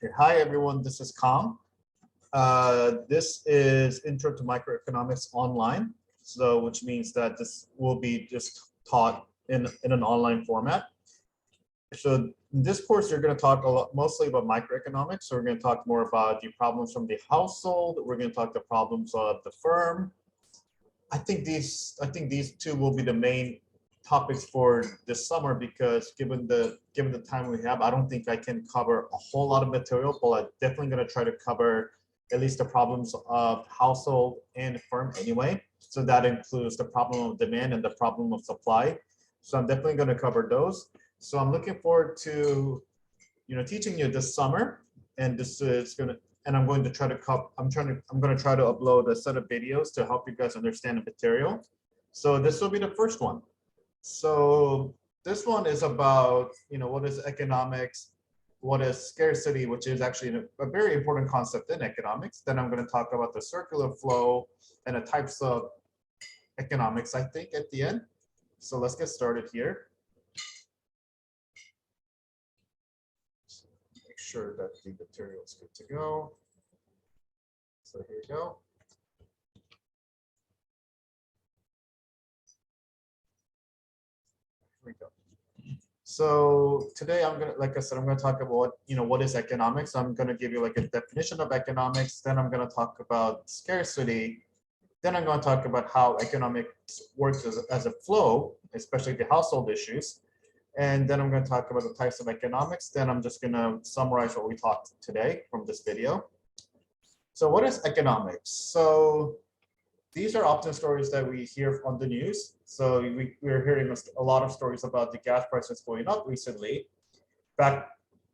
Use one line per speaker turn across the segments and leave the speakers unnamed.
Okay, hi everyone, this is Kam. This is Intro to Microeconomics Online, so which means that this will be just taught in an online format. So in this course, you're going to talk mostly about microeconomics. So we're going to talk more about the problems from the household. We're going to talk the problems of the firm. I think these two will be the main topics for this summer, because given the time we have, I don't think I can cover a whole lot of material, but I'm definitely going to try to cover at least the problems of household and firm anyway. So that includes the problem of demand and the problem of supply. So I'm definitely going to cover those. So I'm looking forward to teaching you this summer, and this is going to and I'm going to try to I'm going to try to upload a set of videos to help you guys understand the material. So this will be the first one. So this one is about, what is economics, what is scarcity, which is actually a very important concept in economics. Then I'm going to talk about the circular flow and the types of economics, I think, at the end. So let's get started here. Make sure that the material is good to go. So here you go. Here we go. So today I'm gonna, like I said, I'm gonna talk about what is economics. I'm gonna give you like a definition of economics. Then I'm gonna talk about scarcity. Then I'm gonna talk about how economics works as a flow, especially the household issues. And then I'm gonna talk about the types of economics. Then I'm just gonna summarize what we talked today from this video. So what is economics? So these are often stories that we hear on the news. So we're hearing a lot of stories about the gas prices going up recently. Back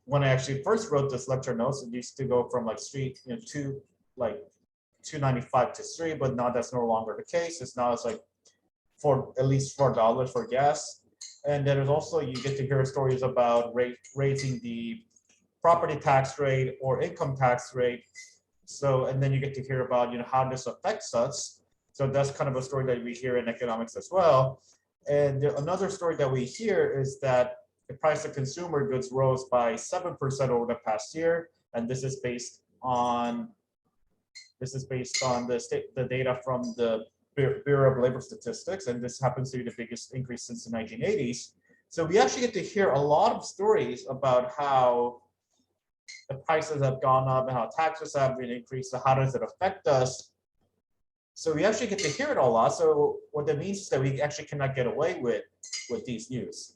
when I actually first wrote this lecture notes, it used to go from like $2.95 to $3, but now that's no longer the case. It's like at least $4 for gas. And then there's also, you get to hear stories about raising the property tax rate or income tax rate. So, and then you get to hear about how this affects us. So that's kind of a story that we hear in economics as well. And another story that we hear is that the price of consumer goods rose by 7% over the past year, and this is based on the data from the Bureau of Labor Statistics, and this happens to be the biggest increase since the 1980s. So we actually get to hear a lot of stories about how the prices have gone up and how taxes have been increased. So how does it affect us? So we actually get to hear it a lot. So what that means is that we actually cannot get away with these news.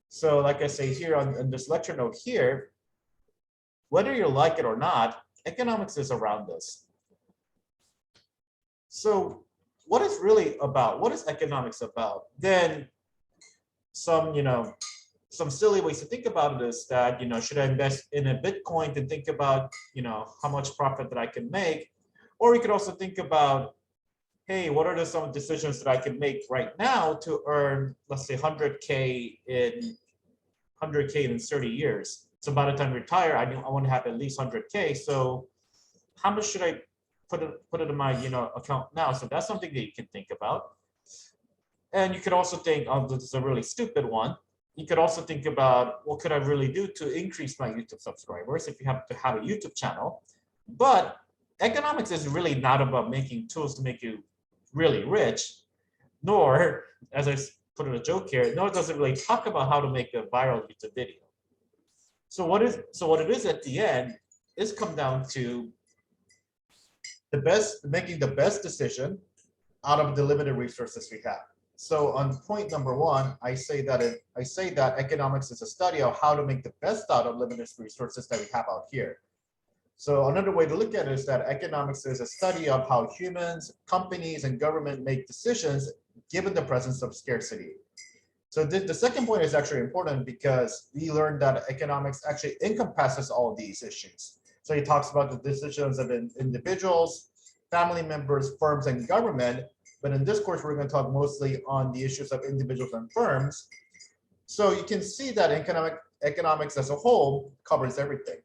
So like I say here on this lecture note here, whether you like it or not, economics is around us. So what is economics about? Then some silly ways to think about it is that, should I invest in a Bitcoin to think about, how much profit that I can make? Or we could also think about, hey, what are some decisions that I can make right now to earn, let's say 100K in 30 years. So by the time I retire, I want to have at least 100K. So how much should I put it in my account now? So that's something that you can think about. And you could also think, oh, this is a really stupid one. You could also think about, what could I really do to increase my YouTube subscribers if you have to have a YouTube channel? But economics is really not about making tools to make you really rich, nor, as I put in a joke here, nor does it really talk about how to make a viral YouTube video. So what it is at the end is come down to making the best decision out of the limited resources we have. So on point number one, I say that economics is a study of how to make the best out of limited resources that we have out here. So another way to look at it is that economics is a study of how humans, companies, and government make decisions given the presence of scarcity. So the second point is actually important, because we learned that economics actually encompasses all these issues. So he talks about the decisions of individuals, family members, firms, and government. But in this course, we're going to talk mostly on the issues of individuals and firms. So you can see that economics as a whole covers everything.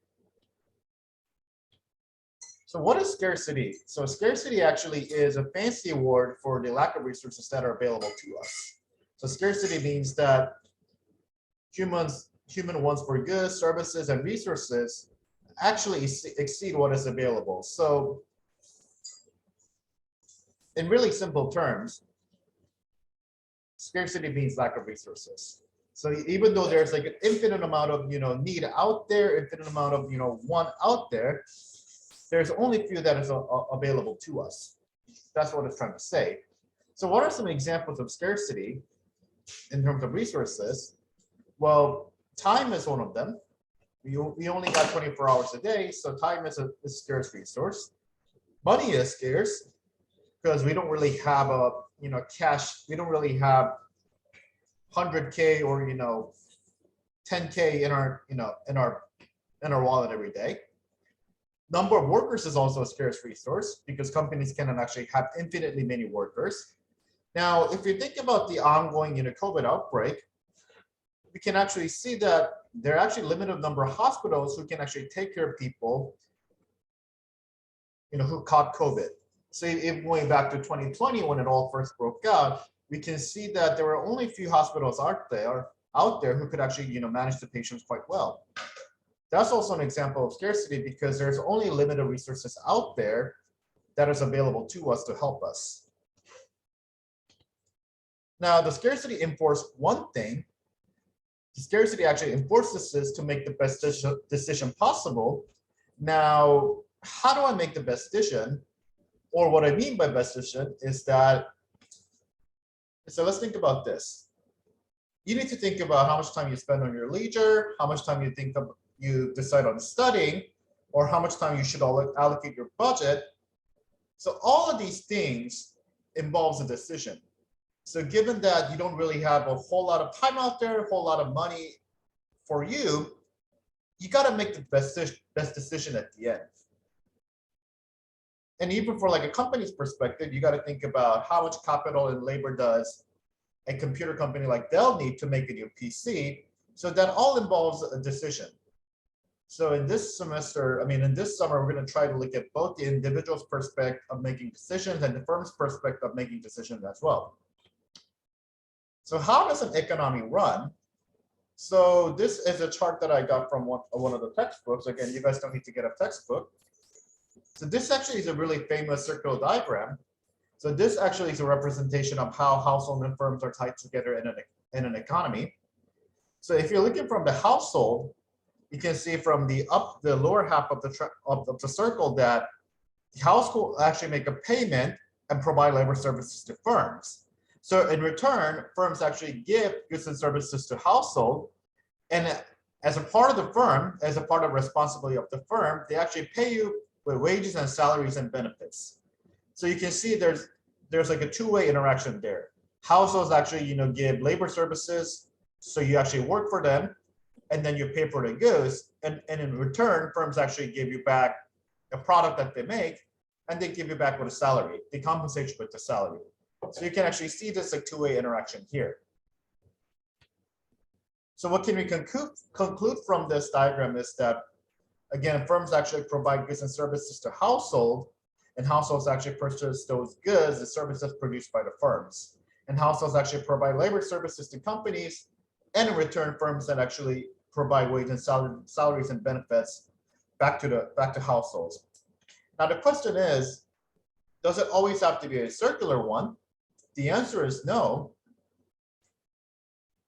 So what is scarcity? So scarcity actually is a fancy word for the lack of resources that are available to us. So scarcity means that human wants for goods, services, and resources actually exceed what is available. So in really simple terms, scarcity means lack of resources. So even though there's like an infinite amount of need out there, infinite amount of want out there, there's only few that is available to us. That's what it's trying to say. So what are some examples of scarcity in terms of resources? Well, time is one of them. We only got 24 hours a day, so time is a scarce resource. Money is scarce because we don't really have a cash. We don't really have 100K or 10K in our in our wallet every day. Number of workers is also a scarce resource because companies cannot actually have infinitely many workers. Now, if you think about the ongoing COVID outbreak, we can actually see that there are actually limited number of hospitals who can actually take care of people who caught COVID. So if going back to 2020 when it all first broke out, we can see that there were only a few hospitals out there who could actually manage the patients quite well. That's also an example of scarcity because there's only limited resources out there that is available to us to help us. Now, the scarcity enforces one thing. The scarcity actually enforces us to make the best decision possible. Now, how do I make the best decision? Or what I mean by best decision is that, so let's think about this. You need to think about how much time you spend on your leisure, how much time you decide on studying, or how much time you should allocate your budget. So all of these things involves a decision. So given that you don't really have a whole lot of time out there, a whole lot of money for you, you got to make the best decision at the end. And even for like a company's perspective, you got to think about how much capital and labor does a computer company like Dell need to make a new PC. So that all involves a decision. So in this semester, in this summer, we're going to try to look at both the individual's perspective of making decisions and the firm's perspective of making decisions as well. So how does an economy run? So this is a chart that I got from one of the textbooks. Again, you guys don't need to get a textbook. So this actually is a really famous circular diagram. So this actually is a representation of how household and firms are tied together in an economy. So if you're looking from the household, you can see from the lower half of the circle that the household actually make a payment and provide labor services to firms. So in return, firms actually give goods and services to household, and as a part of the firm, as a part of responsibility of the firm, they actually pay you with wages and salaries and benefits. So you can see there's like a two-way interaction there. Households actually give labor services, so you actually work for them, and then you pay for the goods, and in return, firms actually give you back a product that they make, and they give you back with a salary. They compensate you with the salary. So you can actually see this like two-way interaction here. So what can we conclude from this diagram is that, again, firms actually provide goods and services to household, and households actually purchase those goods and services produced by the firms. And households actually provide labor services to companies, and in return, firms that actually provide wage and salaries and benefits back to households. Now the question is, does it always have to be a circular one? The answer is no.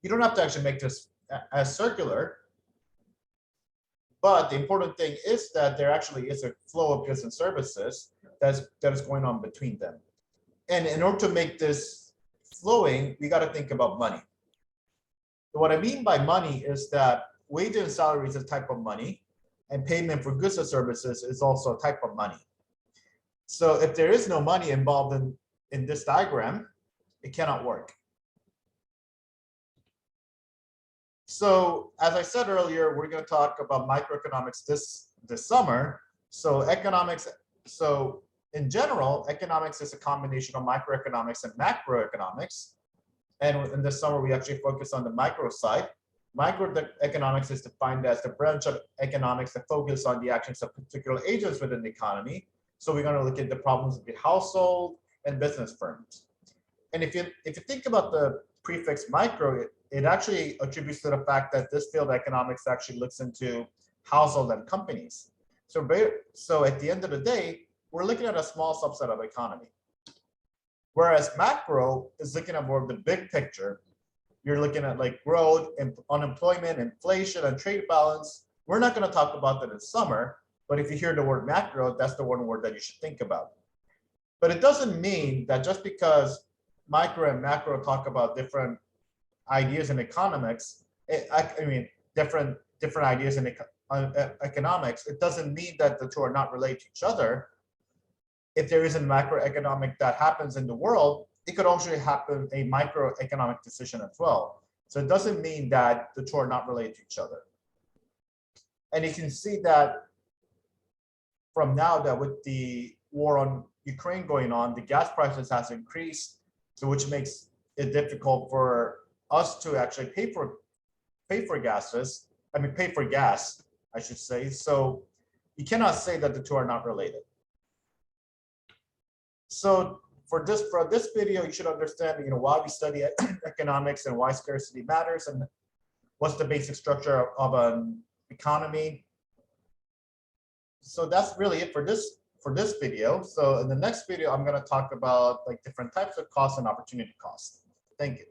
You don't have to actually make this as circular, but the important thing is that there actually is a flow of goods and services that is going on between them. And in order to make this flowing, we got to think about money. So what I mean by money is that wage and salary is a type of money, and payment for goods and services is also a type of money. So if there is no money involved in this diagram, it cannot work. So as I said earlier, we're going to talk about microeconomics this summer. So in general, economics is a combination of microeconomics and macroeconomics. And in this summer, we actually focus on the micro side. Microeconomics is defined as the branch of economics that focus on the actions of particular agents within the economy. So we're going to look at the problems of the household and business firms. And if you think about the prefix micro, it actually attributes to the fact that this field of economics actually looks into household and companies. So at the end of the day, we're looking at a small subset of economy. Whereas macro is looking at more of the big picture. You're looking at like growth and unemployment, inflation, and trade balance. We're not going to talk about that in summer, but if you hear the word macro, that's the one word that you should think about. But it doesn't mean that just because micro and macro talk about different ideas in economics, different ideas in economics, it doesn't mean that the two are not related to each other. If there is a macroeconomic that happens in the world, it could also happen a microeconomic decision as well. So it doesn't mean that the two are not related to each other. And you can see that from now that with the war on Ukraine going on, the gas prices has increased, so which makes it difficult for us to actually pay for gas, I should say. So you cannot say that the two are not related. So for this video, you should understand, why we study economics and why scarcity matters and what's the basic structure of an economy. So that's really it for this video. So in the next video, I'm going to talk about like different types of costs and opportunity costs. Thank you.